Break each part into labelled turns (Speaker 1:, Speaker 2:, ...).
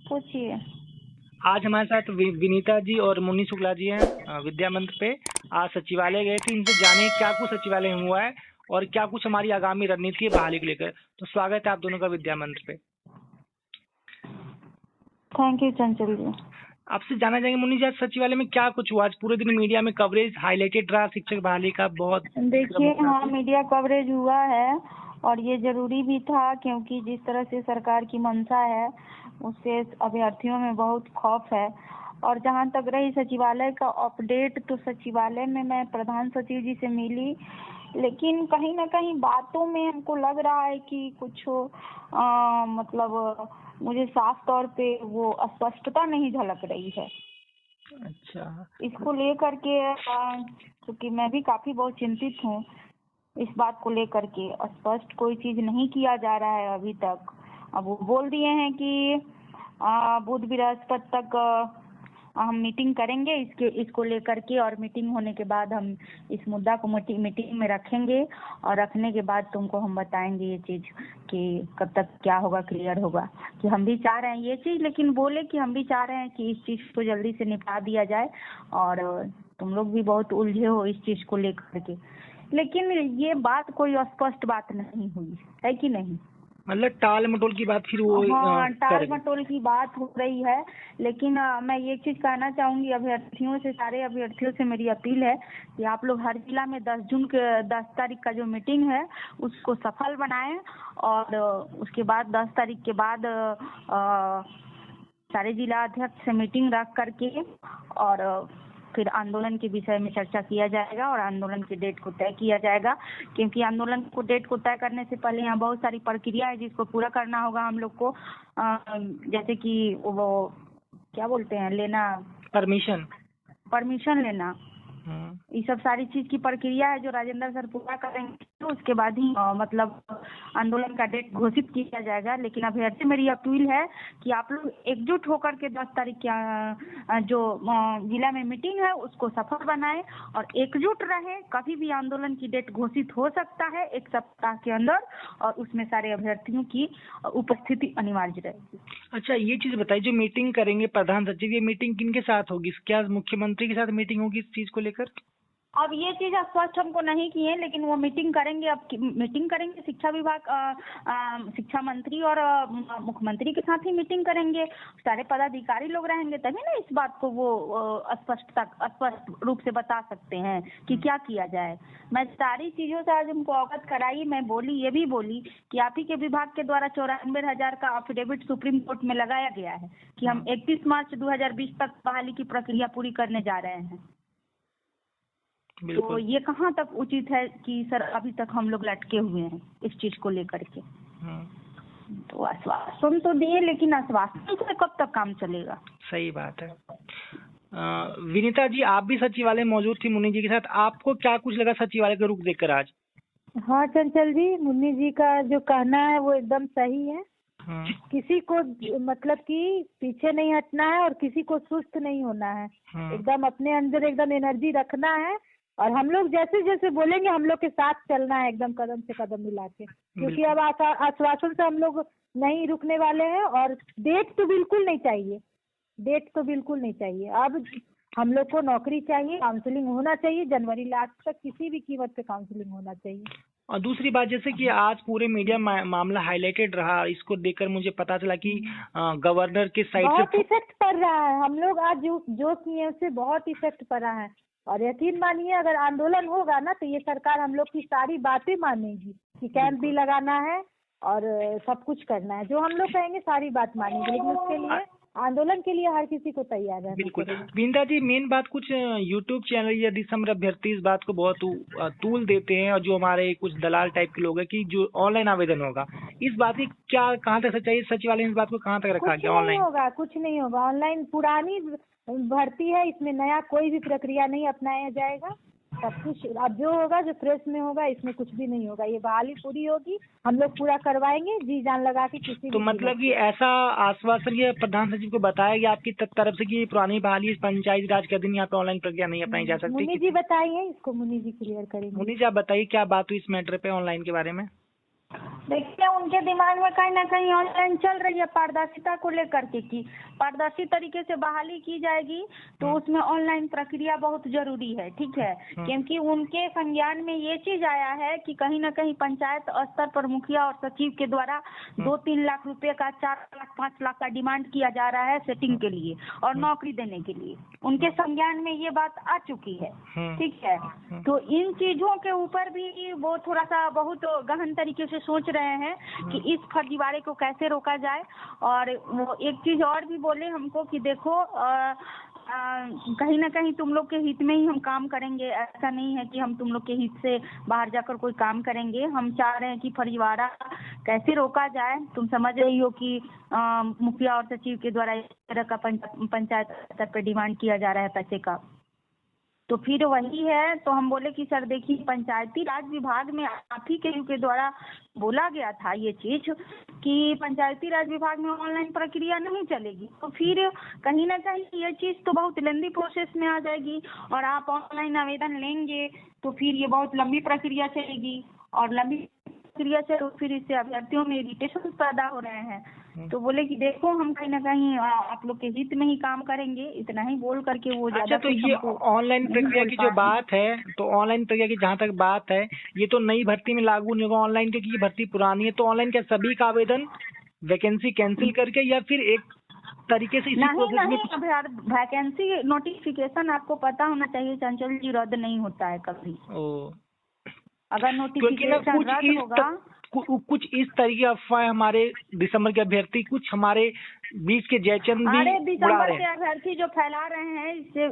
Speaker 1: पूछिए।
Speaker 2: आज हमारे साथ विनीता जी और मुन्नी शुक्ला जी हैं विद्या मंत्र पे। आज सचिवालय गए थे, इनसे जाने क्या कुछ सचिवालय में हुआ है और क्या कुछ हमारी आगामी रणनीति है बहाली को लेकर। तो स्वागत है आप दोनों का विद्या मंत्र पे।
Speaker 1: थैंक यू चंचल जी।
Speaker 2: आपसे जाना चाहेंगे मुन्नी जी, आज सचिवालय में क्या कुछ हुआ? आज पूरे दिन मीडिया में कवरेज हाईलाइटेड रहा शिक्षक बहाली का बहुत।
Speaker 1: देखिए, हाँ, मीडिया कवरेज हुआ है और ये जरूरी भी था, क्योंकि जिस तरह से सरकार की मंशा है उससे अभ्यर्थियों में बहुत खौफ है। और जहाँ तक रही सचिवालय का अपडेट, तो सचिवालय में मैं प्रधान सचिव जी से मिली, लेकिन कहीं ना कहीं बातों में हमको लग रहा है कि कुछ मतलब मुझे साफ तौर पे वो स्पष्टता नहीं झलक रही है।
Speaker 2: अच्छा,
Speaker 1: इसको लेकर के क्योंकि मैं भी काफी बहुत चिंतित हूँ इस बात को लेकर के। स्पष्ट कोई चीज नहीं किया जा रहा है अभी तक। अब वो बोल दिए हैं कि बुध बृहस्पति तक हम मीटिंग करेंगे इसको लेकर के, और मीटिंग होने के बाद हम इस मुद्दा को मीटिंग में रखेंगे और रखने के बाद तुमको हम बताएंगे ये चीज कि कब तक क्या होगा, क्लियर होगा। कि हम भी चाह रहे हैं ये चीज, लेकिन बोले कि हम भी चाह रहे हैं कि इस चीज को जल्दी से निपटा दिया जाए, और तुम लोग भी बहुत उलझे हो इस चीज को लेकर के। लेकिन ये बात कोई स्पष्ट बात नहीं हुई है कि नहीं,
Speaker 2: मतलब टाल मटोल की बात फिर वो।
Speaker 1: हाँ, टाल मटोल की बात हो रही है। लेकिन मैं ये चीज कहना चाहूंगी अभ्यर्थियों से, सारे अभ्यर्थियों से मेरी अपील है कि आप लोग हर जिला में 10 तारीख का जो मीटिंग है उसको सफल बनाएं, और उसके बाद 10 तारीख के बाद सारे जिला अध्यक्ष से मीटिंग रख करके और फिर आंदोलन के विषय में चर्चा किया जाएगा और आंदोलन की डेट को तय किया जाएगा। क्योंकि आंदोलन को डेट को तय करने से पहले यहाँ बहुत सारी प्रक्रिया है जिसको पूरा करना होगा हम लोग को। जैसे कि वो क्या बोलते हैं, लेना परमिशन लेना, ये सब सारी चीज की प्रक्रिया है जो राजेंद्र सर पूरा करेंगे, तो उसके बाद ही मतलब आंदोलन का डेट घोषित किया जाएगा। लेकिन अभ्यर्थी मेरी अपील है कि आप लोग एकजुट होकर के 10 तारीख की जो जिला में मीटिंग है उसको सफल बनाएं और एकजुट रहे। कभी भी आंदोलन की डेट घोषित हो सकता है 1 सप्ताह के अंदर, और उसमें सारे अभ्यर्थियों की उपस्थिति अनिवार्य रहेगी।
Speaker 2: अच्छा, ये चीज बताइए, जो मीटिंग करेंगे प्रधान सचिव, ये मीटिंग किनके साथ होगी? क्या मुख्यमंत्री के साथ मीटिंग होगी इस चीज को लेकर?
Speaker 1: अब ये चीज स्पष्ट हमको नहीं की है, लेकिन वो मीटिंग करेंगे। अब मीटिंग करेंगे शिक्षा विभाग, शिक्षा मंत्री और मुख्यमंत्री के साथ ही मीटिंग करेंगे। सारे पदाधिकारी लोग रहेंगे, तभी ना इस बात को वो स्पष्ट रूप से बता सकते हैं कि क्या किया जाए। मैं सारी चीजों से आज उनको अवगत कराई। मैं बोली, ये भी बोली कि आप ही के विभाग के द्वारा 94,000 का अफिडेविट सुप्रीम कोर्ट में लगाया गया है कि हम 31 मार्च 2020 तक बहाली की प्रक्रिया पूरी करने जा रहे हैं। तो ये कहाँ तक उचित है कि सर अभी तक हम लोग लटके हुए हैं इस चीज को लेकर के। तो आश्वासन तो दिए, लेकिन आश्वासन से कब तक काम चलेगा?
Speaker 2: सही बात है। विनीता जी, आप भी सचिवालय मौजूद थी मुन्नी जी के साथ, आपको क्या कुछ लगा सचिवालय का रुख देखकर आज?
Speaker 3: हाँ चंचल जी, मुन्नी जी का जो कहना है वो एकदम सही है। किसी को मतलब कि पीछे नहीं हटना है और किसी को सुस्त नहीं होना है। एकदम अपने अंदर एकदम एनर्जी रखना है, और हम लोग जैसे जैसे बोलेंगे हम लोग के साथ चलना है, एकदम कदम से कदम मिला के। क्योंकि अब आश्वासन से हम लोग नहीं रुकने वाले हैं। और डेट तो बिल्कुल नहीं चाहिए। अब हम लोग को नौकरी चाहिए, काउंसलिंग होना चाहिए जनवरी लास्ट तक, किसी भी कीमत पे काउंसलिंग होना चाहिए।
Speaker 2: और दूसरी बात, जैसे कि आज पूरे मीडिया मामला हाईलाइटेड रहा, इसको देखकर मुझे पता चला कि गवर्नर के साइड से
Speaker 3: बहुत इफेक्ट पड़ रहा है। हम लोग आज जो किए उससे बहुत इफेक्ट पड़ रहा है। और यकीन मानिए, अगर आंदोलन होगा ना तो ये सरकार हम लोग की सारी बातें मानेगी कि कैंप भी लगाना है और सब कुछ करना है। जो हम लोग कहेंगे सारी बात मानेगी, लेकिन उसके लिए आंदोलन के लिए हर किसी को तैयार है।
Speaker 2: बिल्कुल विनीता जी, मेन बात, कुछ यूट्यूब चैनल या दिसंबर अभ्यर्थी इस बात को बहुत तूल देते हैं, और जो हमारे कुछ दलाल टाइप के लोग हैं कि जो ऑनलाइन आवेदन होगा, इस बात की क्या कहाँ तक सच्चाई? सचिवालय ने इस बात को कहाँ तक रखा गया? ऑनलाइन
Speaker 3: कुछ नहीं होगा। ऑनलाइन पुरानी भर्ती है, इसमें नया कोई भी प्रक्रिया नहीं अपनाया जाएगा। सब कुछ अब जो होगा, जो प्रेस में होगा, इसमें कुछ भी नहीं होगा। ये बहाली पूरी होगी, हम लोग पूरा करवाएंगे जी जान लगा के। किसी
Speaker 2: तो मतलब कि ऐसा आश्वासन ये प्रधान सचिव को बताया गया आपकी तरफ से कि पुरानी बहाली पंचायती राज के अधीन यहाँ पे ऑनलाइन प्रक्रिया नहीं अपनाई जा सकती?
Speaker 3: मुन्नी जी बताइए, इसको मुन्नी जी क्लियर करेंगे।
Speaker 2: मुन्नी जी, आप बताइए क्या बात हुई इस मैटर पे ऑनलाइन के बारे में?
Speaker 1: देखिए उनके दिमाग में कहीं ना कहीं ऑनलाइन चल रही है पारदर्शिता को लेकर के कि पारदर्शी तरीके से बहाली की जाएगी, तो उसमें ऑनलाइन प्रक्रिया बहुत जरूरी है, ठीक है। क्योंकि उनके संज्ञान में ये चीज आया है कि कहीं ना कहीं पंचायत स्तर पर मुखिया और सचिव के द्वारा 2-3 लाख रुपए का, 4 लाख 5 लाख का डिमांड किया जा रहा है सेटिंग के लिए और नौकरी देने के लिए। उनके संज्ञान में ये बात आ चुकी है, ठीक है। तो इन चीजों के ऊपर भी वो थोड़ा सा बहुत गहन तरीके से सोच रहे हैं कि इस फर्जीवाड़े को कैसे रोका जाए। और वो एक चीज और भी बोले हमको कि देखो कहीं ना कहीं तुम लोग के हित में ही हम काम करेंगे, ऐसा नहीं है कि हम तुम लोग के हित से बाहर जाकर कोई काम करेंगे। हम चाह रहे हैं कि फर्जीवाड़ा कैसे रोका जाए। तुम समझ रही हो कि मुखिया और सचिव के द्वारा इस तरह का पंचायत स्तर पर डिमांड किया जा रहा है पैसे का। तो फिर वही है, तो हम बोले कि सर देखिए पंचायती राज विभाग में आप ही के द्वारा बोला गया था ये चीज कि पंचायती राज विभाग में ऑनलाइन प्रक्रिया नहीं चलेगी, तो फिर कहीं ना कहीं ये चीज तो बहुत लंबी प्रोसेस में आ जाएगी और आप ऑनलाइन आवेदन लेंगे तो फिर ये बहुत लंबी प्रक्रिया चलेगी और लंबी प्रक्रिया से फिर इससे अभ्यर्थियों में इरिटेशन पैदा हो रहे हैं। तो बोले कि देखो हम कहीं ना कहीं आप लोग के हित में ही काम करेंगे, इतना ही बोल करके वो ज्यादा।
Speaker 2: अच्छा, तो ये ऑनलाइन प्रक्रिया की जो बात है, तो ऑनलाइन प्रक्रिया की जहाँ तक बात है, ये तो नई भर्ती में लागू नहीं होगा ऑनलाइन, क्योंकि ये भर्ती पुरानी है। तो ऑनलाइन क्या सभी का आवेदन वैकेंसी कैंसिल करके या फिर एक तरीके से इसी प्रोसेस में?
Speaker 1: वैकेंसी नोटिफिकेशन आपको पता होना चाहिए चंचल जी, रद्द नहीं होता है कभी। अगर नोटिफिकेशन रद्द होगा,
Speaker 2: कुछ इस तरीके अफवाह हमारे दिसंबर के अभ्यर्थी, कुछ हमारे बीच के जयचंद भी
Speaker 1: दिसंबर के अभ्यर्थी जो फैला रहे हैं, इससे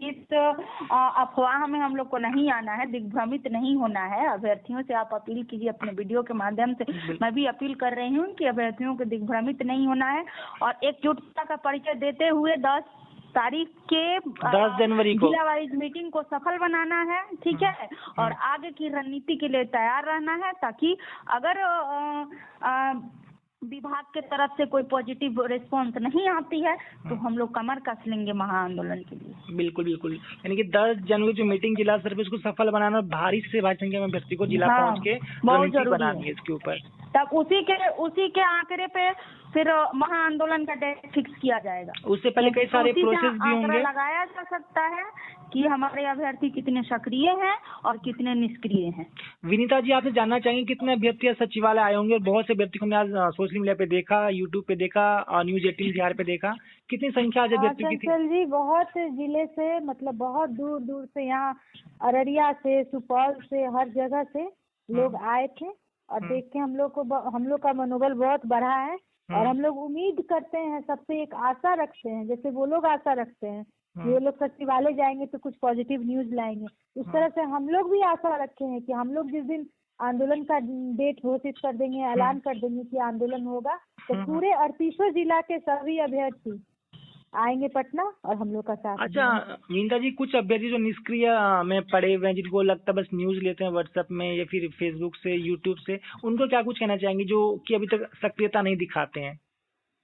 Speaker 1: इस अफवाह में हम लोग को नहीं आना है, दिग्भ्रमित नहीं होना है। अभ्यर्थियों से आप अपील कीजिए अपने वीडियो के माध्यम से, मैं भी अपील कर रही हूँ कि अभ्यर्थियों को दिग्भ्रमित नहीं होना है और एकजुटता का परिचय देते हुए 10 तारीख के
Speaker 2: 10 जनवरी को
Speaker 1: जिला वाइज मीटिंग को सफल बनाना है, ठीक है। और आगे की रणनीति के लिए तैयार रहना है, ताकि अगर विभाग के तरफ से कोई पॉजिटिव रिस्पांस नहीं आती है तो हम लोग कमर कस लेंगे महाआंदोलन के लिए।
Speaker 2: बिल्कुल बिल्कुल, यानी कि 10 जनवरी जो मीटिंग जिला स्तर पर, उसको सफल बनाना, भारी से भारी संख्या में व्यक्ति को जिला पहुंच के रणनीति बनानी है इसके ऊपर।
Speaker 1: तब उसी के आंकड़े पे फिर महाआंदोलन का डेट फिक्स किया जाएगा।
Speaker 2: उससे पहले कई सारे प्रोसेस भी होंगे,
Speaker 1: लगाया जा सकता है कि हमारे अभ्यर्थी कितने सक्रिय हैं और कितने निष्क्रिय हैं।
Speaker 2: विनीता जी, आपसे जानना चाहेंगे कितने अभ्यर्थी सचिवालय आए होंगे? बहुत से अभ्यर्थी को हमने आज सोशल मीडिया पे देखा, यूट्यूब पे देखा, न्यूज 18 बिहार पे देखा। कितनी संख्या आज अभ्यर्थी की थी?
Speaker 3: चंचल जी, बहुत जिले से, मतलब बहुत दूर दूर से, यहाँ अररिया से, सुपौल से, हर जगह से लोग आए थे और देख के हम लोग का मनोबल बहुत बढ़ा है। और हम लोग उम्मीद करते हैं, सबसे एक आशा रखते हैं, जैसे वो लोग आशा रखते हैं कि वो लोग सचिवालय जाएंगे तो कुछ पॉजिटिव न्यूज लाएंगे, उस तरह से हम लोग भी आशा रखे हैं कि हम लोग जिस दिन आंदोलन का डेट घोषित कर देंगे, ऐलान कर देंगे कि आंदोलन होगा, तो पूरे 38 जिला के सभी अभ्यर्थी आएंगे पटना और हम लोग का साथ।
Speaker 2: अच्छा मीनता जी, कुछ अभ्यर्थी जो निष्क्रिय में पड़े हुए हैं, जिनको लगता है बस न्यूज लेते हैं व्हाट्सएप में या फिर फेसबुक से, यूट्यूब से, उनको क्या कुछ कहना चाहेंगे जो कि अभी तक सक्रियता नहीं दिखाते हैं?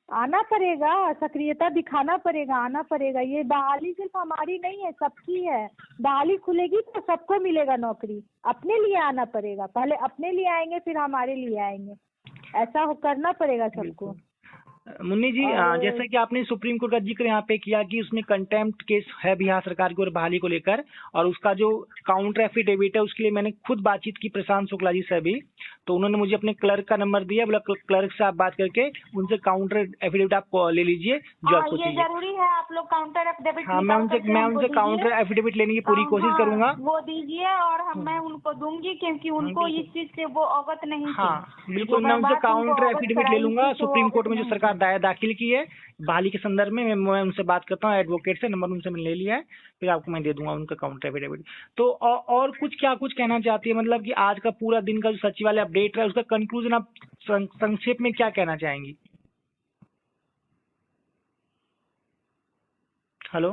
Speaker 3: आना पड़ेगा, सक्रियता दिखाना पड़ेगा, आना पड़ेगा। ये बहाली सिर्फ हमारी नहीं है, सबकी है। बहाली खुलेगी तो सबको मिलेगा नौकरी। अपने लिए आना पड़ेगा, पहले अपने लिए आएंगे फिर हमारे लिए आएंगे, ऐसा करना पड़ेगा सबको।
Speaker 2: मुन्नी जी, जैसा कि आपने सुप्रीम कोर्ट का जिक्र यहाँ पे किया कि उसमें कंटेम्प्ट केस है बिहार सरकार की और बहाली को लेकर, और उसका जो काउंटर एफिडेविट है उसके लिए मैंने खुद बातचीत की प्रशांत शुक्ला जी से अभी, तो उन्होंने मुझे अपने क्लर्क का नंबर दिया, बोला क्लर्क से आप बात करके उनसे काउंटर एफिडेविट आप ले लीजिए जो आपको चाहिए।
Speaker 1: जरूरी है, आप लोग काउंटर एफिडेविट।
Speaker 2: हाँ, मैं उनसे काउंटर एफिडेविट लेने की पूरी कोशिश करूंगा।
Speaker 1: वो दीजिए और मैं उनको दूंगी, क्योंकि उनको इस चीज से वो अवगत नहीं।
Speaker 2: हाँ बिल्कुल, मैं उनसे काउंटर एफिडेविट ले लूंगा। सुप्रीम कोर्ट में जो सरकार दाखिल की है बहाली के संदर्भ में, मैं उनसे बात करता हूँ, एडवोकेट से नंबर उनसे मैंने ले लिया है, फिर आपको मैं दे दूंगा उनका काउंटर एफिडेविट। तो और कुछ क्या कुछ कहना चाहती है, मतलब कि आज का पूरा दिन का जो सचिवालय अपडेट रहा है उसका कंक्लूजन आप संक्षेप में क्या कहना चाहेंगी? हेलो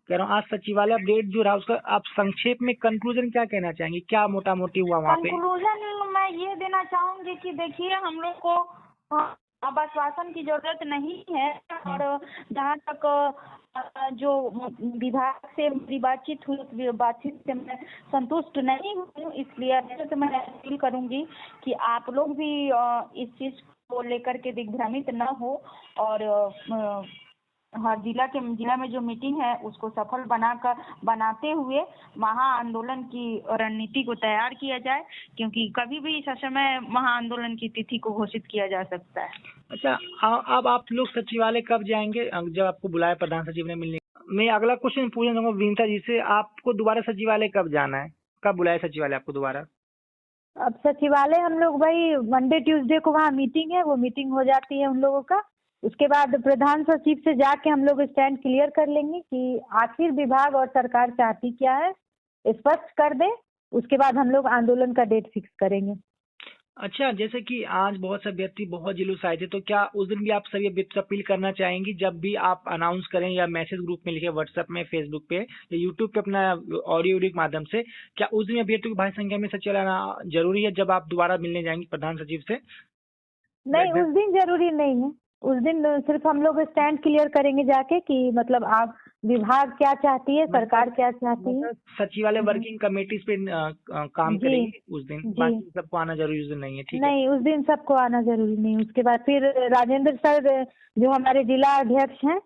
Speaker 2: कह रहा हूँ, आज सचिवालय अपडेट जो रहा उसका आप संक्षेप में कंक्लूजन क्या कहना चाहेंगे? क्या मोटा मोटी हुआ वहाँ पे?
Speaker 1: कंक्लूजन मैं ये देना चाहूंगी कि देखिए, हम लोग को अब अब आश्वासन की जरूरत नहीं है। और जहाँ तक जो विभाग से मेरी बातचीत हुई, उस बातचीत से मैं संतुष्ट नहीं हूँ, इसलिए तो मैं अपील करूँगी कि आप लोग भी इस चीज को लेकर के दिग्भ्रमित न हो और हर जिला में जो मीटिंग है उसको सफल बनाते हुए महाआंदोलन की रणनीति को तैयार किया जाए, क्योंकि कभी भी इस समय महाआंदोलन की तिथि को घोषित किया जा सकता है।
Speaker 2: अच्छा, अब आप लोग सचिवालय कब जाएंगे, जब आपको बुलाया प्रधान सचिव ने मिलने? मैं अगला क्वेश्चन पूछना चाहूँगा विनीता जी से, आपको दोबारा सचिवालय कब जाना है, कब बुलाया सचिवालय आपको दोबारा?
Speaker 3: अब सचिवालय हम लोग भाई मंडे ट्यूसडे को वहाँ मीटिंग है, वो मीटिंग हो जाती है उन लोगों का। उसके बाद प्रधान सचिव से जाके हम लोग स्टैंड क्लियर कर लेंगे कि आखिर विभाग और सरकार चाहती क्या है, स्पष्ट कर दे। उसके बाद हम लोग आंदोलन का डेट फिक्स करेंगे।
Speaker 2: अच्छा, जैसे कि आज बहुत से अभ्यर्थी बहुत जुलूस आए थे, तो क्या उस दिन भी आप सभी अभ्यर्थी अपील करना चाहेंगी, जब भी आप अनाउंस करें या मैसेज ग्रुप में लिखे, व्हाट्सएप में, फेसबुक पे या यूट्यूब पे अपना ऑडियो के माध्यम से, क्या उस दिन अभ्यर्थियों की भारी संख्या में सचिवालय आना जरूरी है जब आप दोबारा मिलने जाएंगे प्रधान सचिव से?
Speaker 3: नहीं, उस दिन जरूरी नहीं है। उस दिन सिर्फ हम लोग स्टैंड क्लियर करेंगे जाके कि मतलब आप विभाग क्या चाहती है, सरकार क्या चाहती है।
Speaker 2: सचिवालय वर्किंग कमेटी पे काम करेंगे उस दिन, बाकी सबको आना जरूरी उस दिन नहीं है? ठीक है,
Speaker 3: नहीं, उस दिन सबको आना जरूरी नहीं। उसके बाद फिर राजेंद्र सर जो हमारे जिला अध्यक्ष हैं,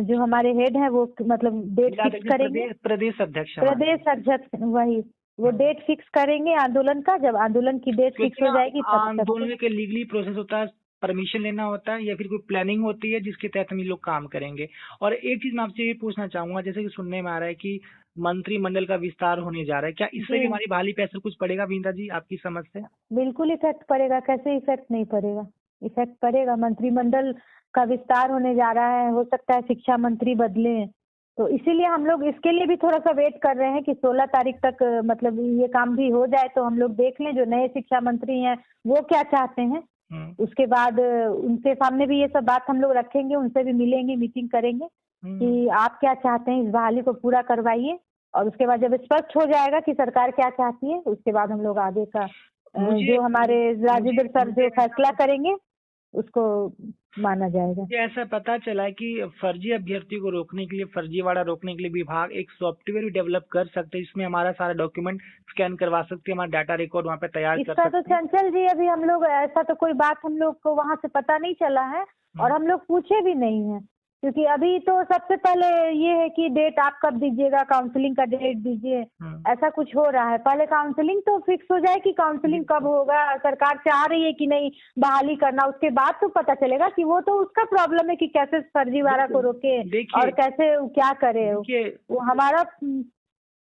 Speaker 3: जो हमारे हेड हैं, वो मतलब डेट फिक्स करेंगे।
Speaker 2: प्रदेश अध्यक्ष
Speaker 3: वही, वो डेट फिक्स करेंगे आंदोलन का। जब आंदोलन की डेट फिक्स हो जाएगी
Speaker 2: आंदोलन के लीगली प्रोसेस होता है, परमिशन लेना होता है या फिर कोई प्लानिंग होती है जिसके तहत हम लोग काम करेंगे। और एक चीज मैं आपसे ये पूछना चाहूंगा, जैसे कि सुनने में आ रहा है कि मंत्रिमंडल का विस्तार होने जा रहा है, क्या इससे भी हमारी बहाली पे असर कुछ पड़ेगा विनीता जी, आपकी समझ से?
Speaker 3: बिल्कुल इफेक्ट पड़ेगा, कैसे इफेक्ट नहीं पड़ेगा, इफेक्ट पड़ेगा। मंत्रिमंडल का विस्तार होने जा रहा है, हो सकता है शिक्षा मंत्री बदले, तो इसीलिए हम लोग इसके लिए भी थोड़ा सा वेट कर रहे हैं कि 16 तारीख तक मतलब ये काम भी हो जाए, तो हम लोग देख लें जो नए शिक्षा मंत्री हैं वो क्या चाहते हैं। उसके बाद उनके सामने भी ये सब बात हम लोग रखेंगे, उनसे भी मिलेंगे, मीटिंग करेंगे कि आप क्या चाहते हैं, इस बहाली को पूरा करवाइए। और उसके बाद जब स्पष्ट हो जाएगा कि सरकार क्या चाहती है, उसके बाद हम लोग आगे का जो हमारे राजेंद्र सर जो फैसला करेंगे उसको माना जाएगा।
Speaker 2: मुझे ऐसा पता चला है कि फर्जी अभ्यर्थियों को रोकने के लिए, फर्जीवाड़ा रोकने के लिए विभाग एक सॉफ्टवेयर भी डेवलप कर सकते हैं, जिसमें हमारा सारा डॉक्यूमेंट स्कैन करवा सकते हैं, हमारा डाटा रिकॉर्ड वहाँ पे तैयार कर सकते हैं।
Speaker 3: इसका तो चंचल जी अभी हम लोग ऐसा तो कोई बात हम लोग को वहाँ से पता नहीं चला है और हम लोग पूछे भी नहीं है, क्योंकि अभी तो सबसे पहले ये है कि डेट आप कब दीजिएगा, काउंसलिंग का डेट दीजिए, ऐसा कुछ हो रहा है। पहले काउंसलिंग तो फिक्स हो जाए कि काउंसलिंग कब होगा, सरकार चाह रही है कि नहीं बहाली करना, उसके बाद तो पता चलेगा कि वो तो उसका प्रॉब्लम है कि कैसे फर्जीवाड़ा को रोके और कैसे क्या करे। वो हमारा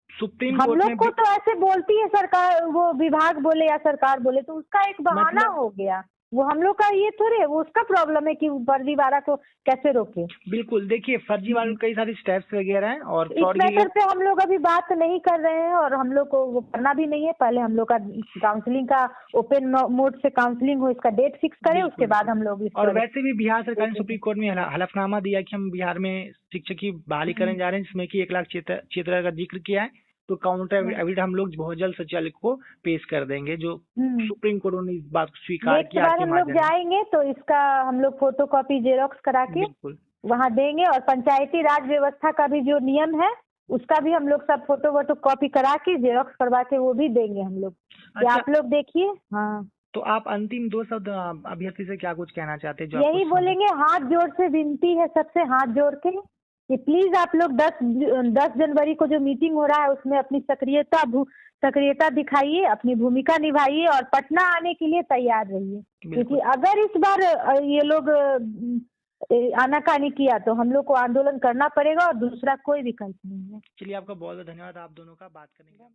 Speaker 2: सुप्रीम
Speaker 3: हम लोग को तो ऐसे बोलती है सरकार, वो विभाग बोले या सरकार बोले तो उसका एक बहाना हो गया, वो हम लोग का ये थोड़े वो उसका प्रॉब्लम है कि फर्जीवाड़ा को कैसे रोके।
Speaker 2: बिल्कुल, देखिए फर्जीवाड़ा कई सारे स्टेप्स वगैरह हैं और
Speaker 3: इस मैटर पे हम लोग अभी बात नहीं कर रहे हैं और हम लोग को वो करना भी नहीं है। पहले हम लोग का काउंसलिंग का ओपन मोड से काउंसलिंग हो, इसका डेट फिक्स करें, उसके बाद हम लोग। और
Speaker 2: वैसे भी बिहार सरकार ने सुप्रीम कोर्ट में हलफनामा दिया कि हम बिहार में शिक्षक की बहाली करने जा रहे हैं, जिसमें कि 1 लाख क्षेत्र का जिक्र किया है, तो काउंटर एविडेंस हम लोग बहुत जल्द सचिवालय को पेश कर देंगे, जो सुप्रीम कोर्ट ने इस बात को स्वीकार किया।
Speaker 3: बाद हम लोग जाएंगे तो इसका हम लोग फोटोकॉपी जेरोक्स करा के वहाँ देंगे और पंचायती राज व्यवस्था का भी जो नियम है उसका भी हम लोग सब फोटो कॉपी करा के जेरोक्स करवा के वो भी देंगे हम लोग। अच्छा, आप लोग देखिए। हाँ, तो
Speaker 2: आप अंतिम 2 शब्द अभ्यर्थी से क्या कुछ कहना चाहते हैं?
Speaker 3: यही बोलेंगे, हाथ जोड़ से विनती है सबसे, हाथ जोड़ के कि प्लीज आप लोग 10 जनवरी को जो मीटिंग हो रहा है उसमें अपनी सक्रियता दिखाइए, अपनी भूमिका निभाइए और पटना आने के लिए तैयार रहिए, क्योंकि अगर इस बार ये लोग आनाकानी किया तो हम लोग को आंदोलन करना पड़ेगा और दूसरा कोई विकल्प नहीं है।
Speaker 2: चलिए, आपका बहुत बहुत धन्यवाद आप दोनों का बात करने के लिए।